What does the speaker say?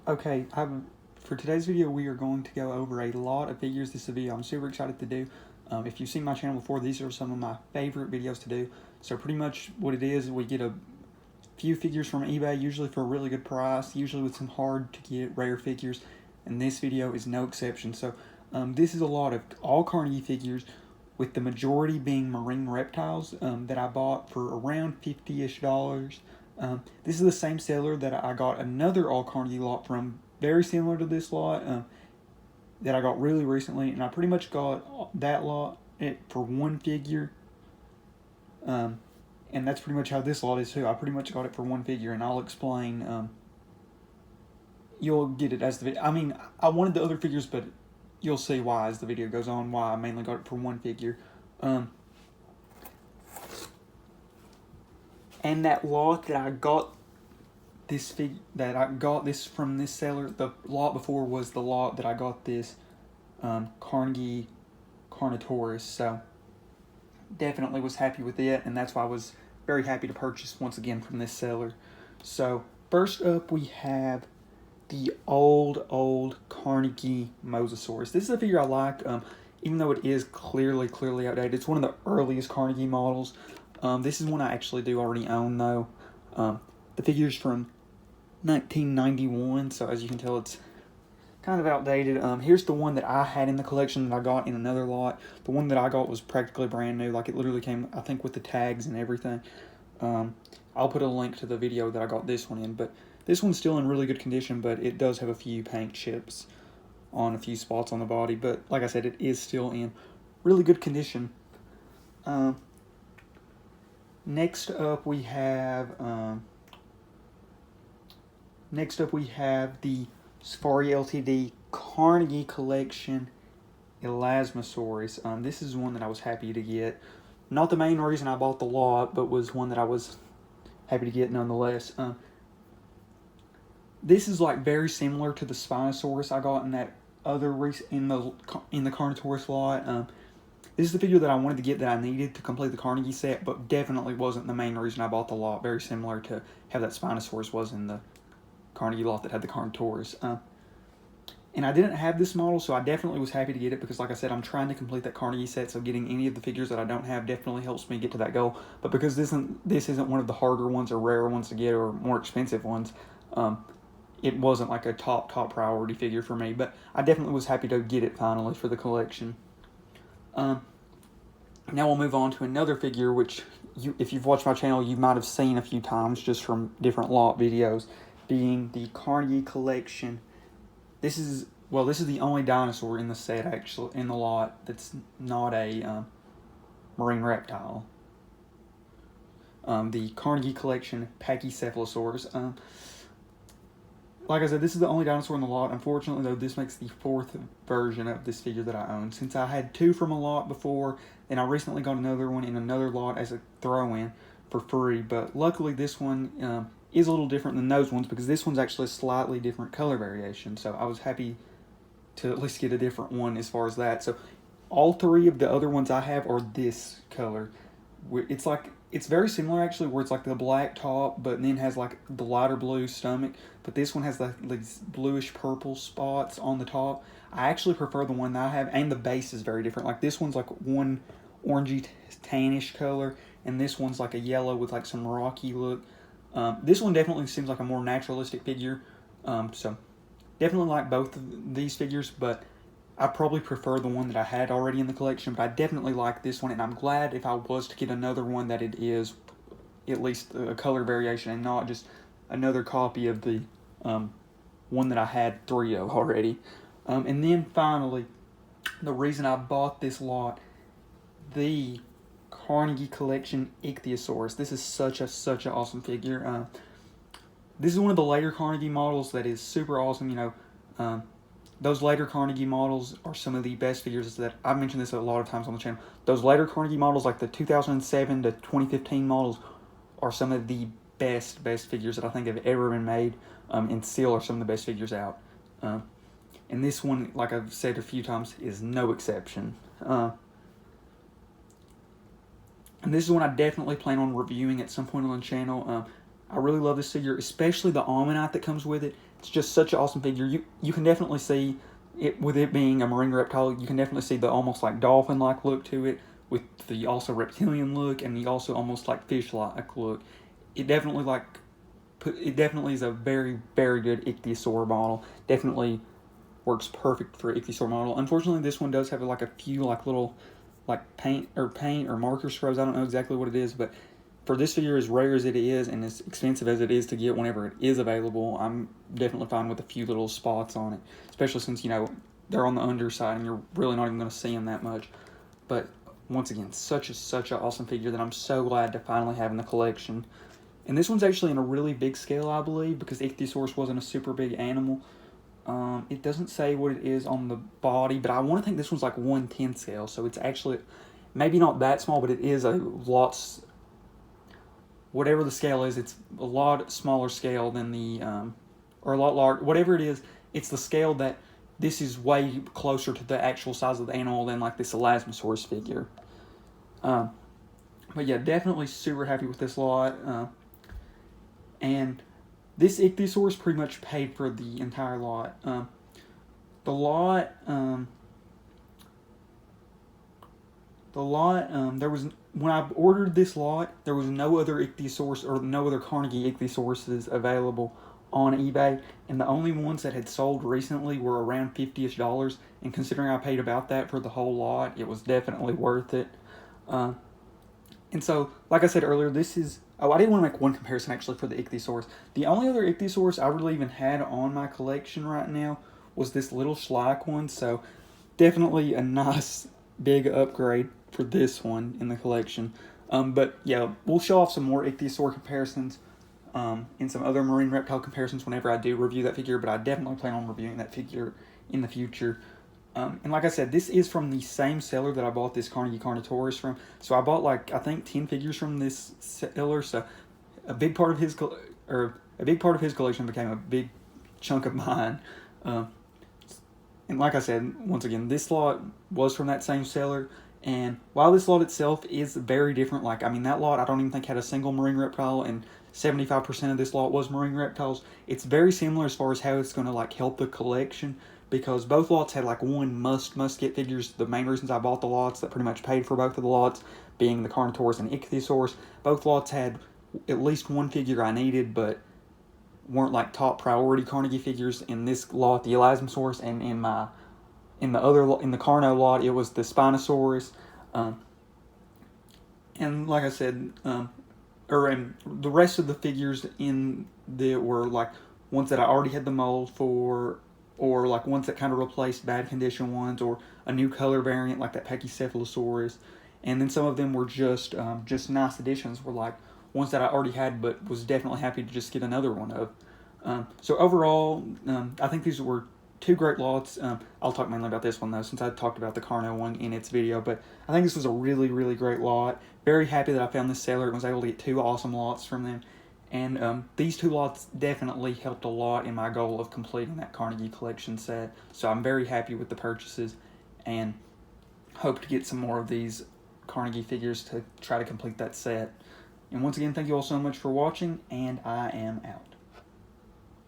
Okay, for today's video, we are going to go over a lot of figures. This is a video I'm super excited to do. If you've seen my channel before, these are some of my favorite videos to do. So pretty much what it is, we get a few figures from eBay, usually for a really good price, usually with some hard to get rare figures, and this video is no exception. So this is a lot of all Carnegie figures, with the majority being marine reptiles that I bought for around $50-ish. This is the same seller that I got another all Carnegie lot from, very similar to this lot, that I got really recently, and I pretty much got that lot for one figure, and that's pretty much how this lot is too. I pretty much got it for one figure, and I'll explain. You'll get it as the video. I mean, I wanted the other figures, but you'll see why as the video goes on, why I mainly got it for one figure. And that lot that I got this from this seller, the lot before was the lot that I got this Carnegie Carnotaurus. So definitely was happy with it, and that's why I was very happy to purchase once again from this seller. So first up, we have the old Carnegie Mosasaurus. This is a figure I like, even though it is clearly outdated. It's one of the earliest Carnegie models. This is one I actually do already own, though. The figure's from 1991, so as you can tell, it's kind of outdated. Here's the one that I had in the collection that I got in another lot. The one that I got was practically brand new. Like, it literally came, I think, with the tags and everything. I'll put a link to the video that I got this one in, but this one's still in really good condition, but it does have a few paint chips on a few spots on the body. But like I said, it is still in really good condition. Next up we have the Safari Ltd Carnegie Collection Elasmosaurus. This is one that I was happy to get. Not the main reason I bought the lot, but was one that I was happy to get nonetheless. This is like very similar to the Spinosaurus I got in that other in the Carnotaurus lot. This is the figure that I wanted to get, that I needed to complete the Carnegie set, but definitely wasn't the main reason I bought the lot. Very similar to how that Spinosaurus was in the Carnegie lot that had the Carnotaurus. And I didn't have this model, so I definitely was happy to get it because, like I said, I'm trying to complete that Carnegie set, so getting any of the figures that I don't have definitely helps me get to that goal. But because this isn't one of the harder ones or rarer ones to get or more expensive ones, it wasn't like a top priority figure for me. But I definitely was happy to get it finally for the collection. Now we'll move on to another figure, which if you've watched my channel, you might have seen a few times just from different lot videos, being the Carnegie Collection. This is the only dinosaur in the set, actually, in the lot that's not a marine reptile. The Carnegie Collection Pachycephalosaurus. Like I said, this is the only dinosaur in the lot. Unfortunately, though, this makes the fourth version of this figure that I own. Since I had two from a lot before, and I recently got another one in another lot as a throw-in for free. But luckily, this one is a little different than those ones because this one's actually a slightly different color variation. So I was happy to at least get a different one as far as that. So all three of the other ones I have are this color. It's very similar, actually, where it's like the black top, but then has like the lighter blue stomach. But this one has these bluish purple spots on the top. I actually prefer the one that I have, and the base is very different. Like, this one's like one orangey tannish color, and this one's like a yellow with like some rocky look. This one definitely seems like a more naturalistic figure. So definitely like both of these figures, but I probably prefer the one that I had already in the collection, but I definitely like this one, and I'm glad if I was to get another one that it is at least a color variation and not just another copy of the one that I had three of already. And then finally, the reason I bought this lot, the Carnegie Collection Ichthyosaurus. This is such an awesome figure. This is one of the later Carnegie models that is super awesome. You know, those later Carnegie models are some of the best figures that I've mentioned this a lot of times on the channel. Those later Carnegie models, like the 2007 to 2015 models, are some of the best figures that I think have ever been made, and still are some of the best figures out. And this one, like I've said a few times, is no exception. And this is one I definitely plan on reviewing at some point on the channel. I really love this figure, especially the Ammonite that comes with it. It's just such an awesome figure. You can definitely see it, with it being a marine reptile, you can definitely see the almost like dolphin-like look to it, with the also reptilian look, and the also almost like fish-like look. It definitely is a very, very good Ichthyosaur model. Definitely works perfect for Ichthyosaur model. Unfortunately, this one does have like a few like little like paint or marker scrubs. I don't know exactly what it is, but for this figure, as rare as it is and as expensive as it is to get whenever it is available, I'm definitely fine with a few little spots on it, especially since, you know, they're on the underside and you're really not even going to see them that much. But once again, such an awesome figure that I'm so glad to finally have in the collection. And this one's actually in a really big scale, I believe, because Ichthyosaurus wasn't a super big animal. It doesn't say what it is on the body, but I want to think this one's like 1/10 scale, so it's actually maybe not that small, but it is a lot. Whatever the scale is, it's a lot smaller scale than the, or a lot larger. Whatever it is, it's the scale that this is way closer to the actual size of the animal than like this Elasmosaurus figure. But yeah, definitely super happy with this lot. And this Ichthyosaurus pretty much paid for the entire lot. The lot, there was, when I ordered this lot, there was no other Ichthyosaurus or no other Carnegie Ichthysauruses available on eBay, and the only ones that had sold recently were around $50-ish, and considering I paid about that for the whole lot, it was definitely worth it. And so, like I said earlier, this is, I didn't want to make one comparison actually for the Ichthyosaurus. The only other Ichthyosaurus I really even had on my collection right now was this little Schleich one, so definitely a nice big upgrade for this one in the collection. But yeah, we'll show off some more Ichthyosaur comparisons and some other marine reptile comparisons whenever I do review that figure, but I definitely plan on reviewing that figure in the future. And like I said, this is from the same seller that I bought this Carnegie Carnotaurus from. So I bought like, I think 10 figures from this seller. So a big part of his collection became a big chunk of mine. And like I said, once again, this lot was from that same seller. And while this lot itself is very different, like, I mean, that lot I don't even think had a single marine reptile, and 75% of this lot was marine reptiles. It's very similar as far as how it's going to like help the collection, because both lots had like one must get figures. The main reasons I bought the lots that pretty much paid for both of the lots being the Carnotaurus and Ichthyosaurus. Both lots had at least one figure I needed, but weren't like top priority Carnegie figures. In this lot, the Elasmosaurus, and in the Carno lot, it was the Spinosaurus. And like I said, and the rest of the figures in there were like ones that I already had the mold for, or like ones that kind of replaced bad condition ones, or a new color variant like that Pachycephalosaurus. And then some of them were just nice additions, were like ones that I already had but was definitely happy to just get another one of. So overall, I think these were two great lots. I'll talk mainly about this one though, since I talked about the Carno one in its video, but I think this was a really, really great lot. Very happy that I found this seller and was able to get two awesome lots from them. And these two lots definitely helped a lot in my goal of completing that Carnegie collection set. So I'm very happy with the purchases, and hope to get some more of these Carnegie figures to try to complete that set. And once again, thank you all so much for watching, and I am out.